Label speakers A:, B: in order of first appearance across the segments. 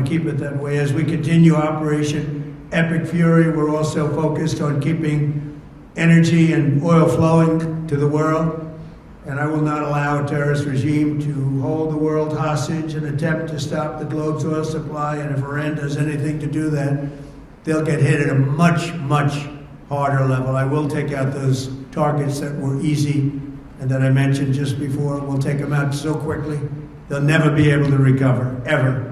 A: keep it that way. As we continue Operation Epic Fury, we're also focused on keeping energy and oil flowing to the world. And I will not allow a terrorist regime to hold the world hostage and attempt to stop the globe's oil supply. And if Iran does anything to do that, they'll get hit at a much, much harder level. I will take out those targets that were easy and that I mentioned just before. We'll take them out so quickly, they'll never be able to recover, ever.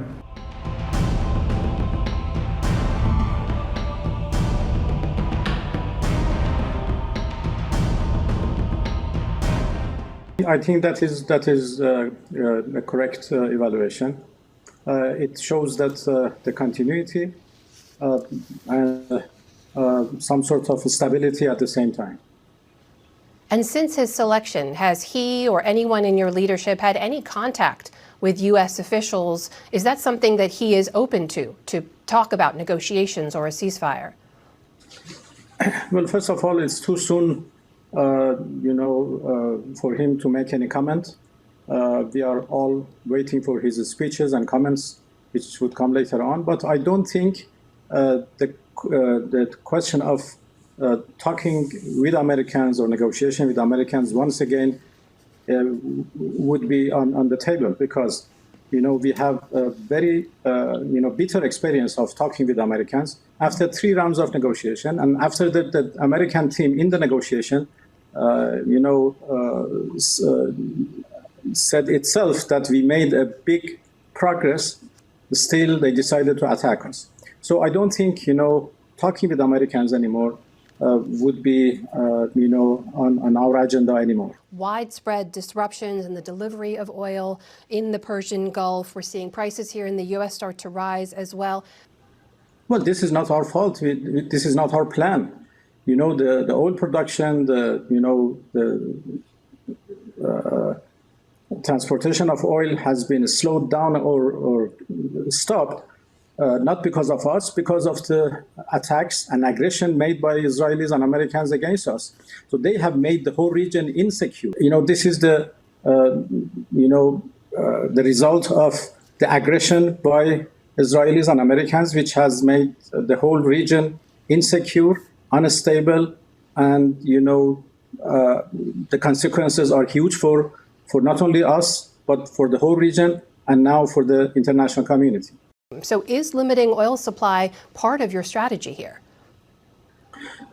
B: I think that is a correct evaluation. It shows that the continuity and some sort of stability at the same time.
C: And since his selection, has he or anyone in your leadership had any contact with U.S. officials? Is that something that he is open to talk about negotiations or a ceasefire?
B: Well, first of all, it's too soon, for him to make any comment. We are all waiting for his speeches and comments, which would come later on. But I don't think the question of talking with Americans or negotiation with Americans once again would be on the table, because we have a very bitter experience of talking with Americans after 3 rounds of negotiation, and after the American team in the negotiation said itself that we made a big progress, still they decided to attack us. So I don't think talking with Americans anymore would be, on our agenda anymore.
C: Widespread disruptions in the delivery of oil in the Persian Gulf. We're seeing prices here in the U.S. start to rise as well.
B: Well, this is not our fault. This is not our plan. The oil production, the transportation of oil has been slowed down or stopped. Not because of us, because of the attacks and aggression made by Israelis and Americans against us. So they have made the whole region insecure. This is the result of the aggression by Israelis and Americans, which has made the whole region insecure, unstable, and the consequences are huge for not only us, but for the whole region, and now for the international community.
C: So is limiting oil supply part of your strategy here?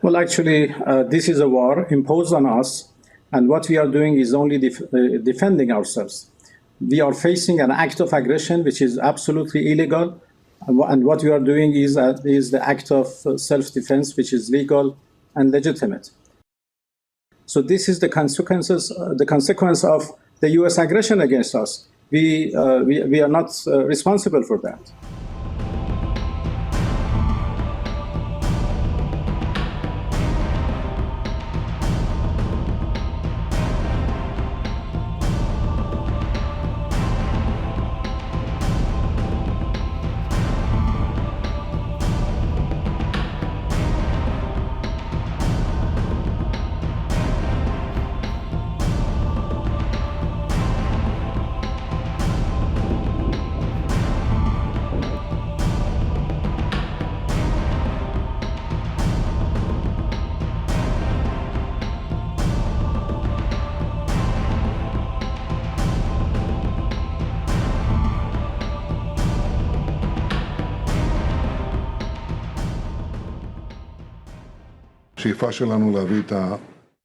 B: Well, actually, this is a war imposed on us, and what we are doing is only defending ourselves. We are facing an act of aggression, which is absolutely illegal, and what we are doing is the act of self-defense, which is legal and legitimate. So this is the consequence of the U.S. aggression against us. We are not responsible for that.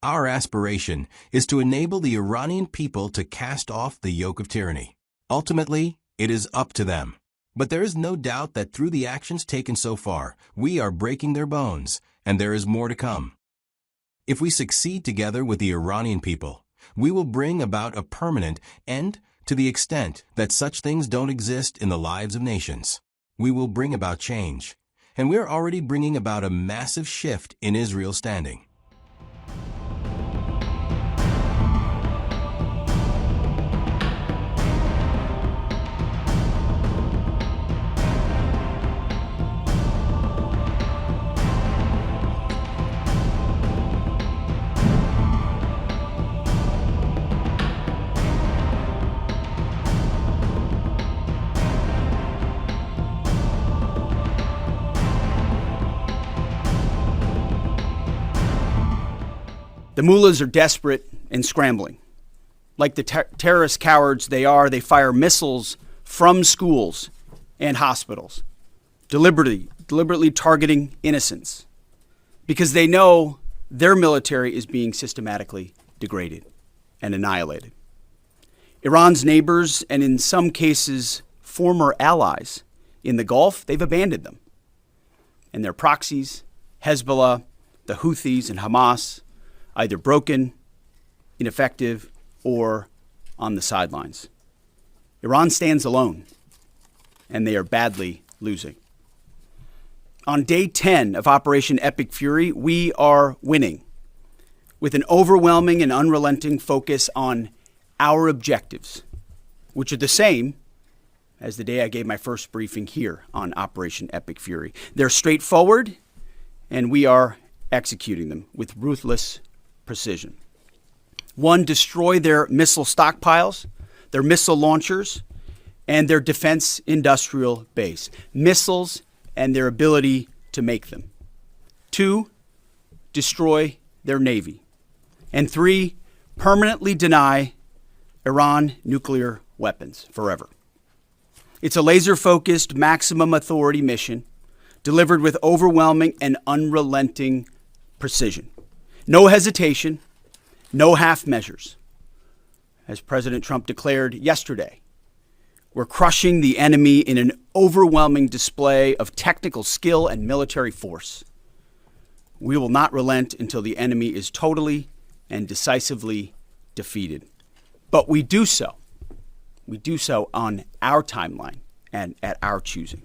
D: Our aspiration is to enable the Iranian people to cast off the yoke of tyranny. Ultimately, it is up to them. But there is no doubt that through the actions taken so far, we are breaking their bones, and there is more to come. If we succeed together with the Iranian people, we will bring about a permanent end to the extent that such things don't exist in the lives of nations. We will bring about change. And we're already bringing about a massive shift in Israel's standing.
E: The mullahs are desperate and scrambling. Like the terrorist cowards they are, they fire missiles from schools and hospitals, deliberately targeting innocents, because they know their military is being systematically degraded and annihilated. Iran's neighbors, and in some cases former allies in the Gulf, they've abandoned them. And their proxies, Hezbollah, the Houthis, and Hamas, either broken, ineffective, or on the sidelines. Iran stands alone, and they are badly losing. On day 10 of Operation Epic Fury, we are winning with an overwhelming and unrelenting focus on our objectives, which are the same as the day I gave my first briefing here on Operation Epic Fury. They're straightforward, and we are executing them with ruthless precision. 1, destroy their missile stockpiles, their missile launchers, and their defense industrial base. Missiles and their ability to make them. 2, destroy their navy. And 3, permanently deny Iran nuclear weapons forever. It's a laser-focused, maximum authority mission delivered with overwhelming and unrelenting precision. No hesitation, no half measures. As President Trump declared yesterday, we're crushing the enemy in an overwhelming display of technical skill and military force. We will not relent until the enemy is totally and decisively defeated. But we do so on our timeline and at our choosing.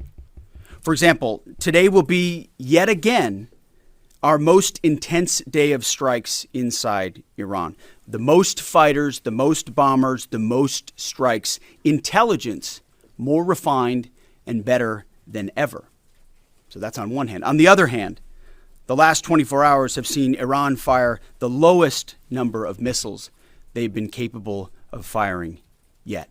E: For example, today will be yet again our most intense day of strikes inside Iran. The most fighters, the most bombers, the most strikes. Intelligence more refined and better than ever. So that's on one hand. On the other hand, the last 24 hours have seen Iran fire the lowest number of missiles they've been capable of firing yet.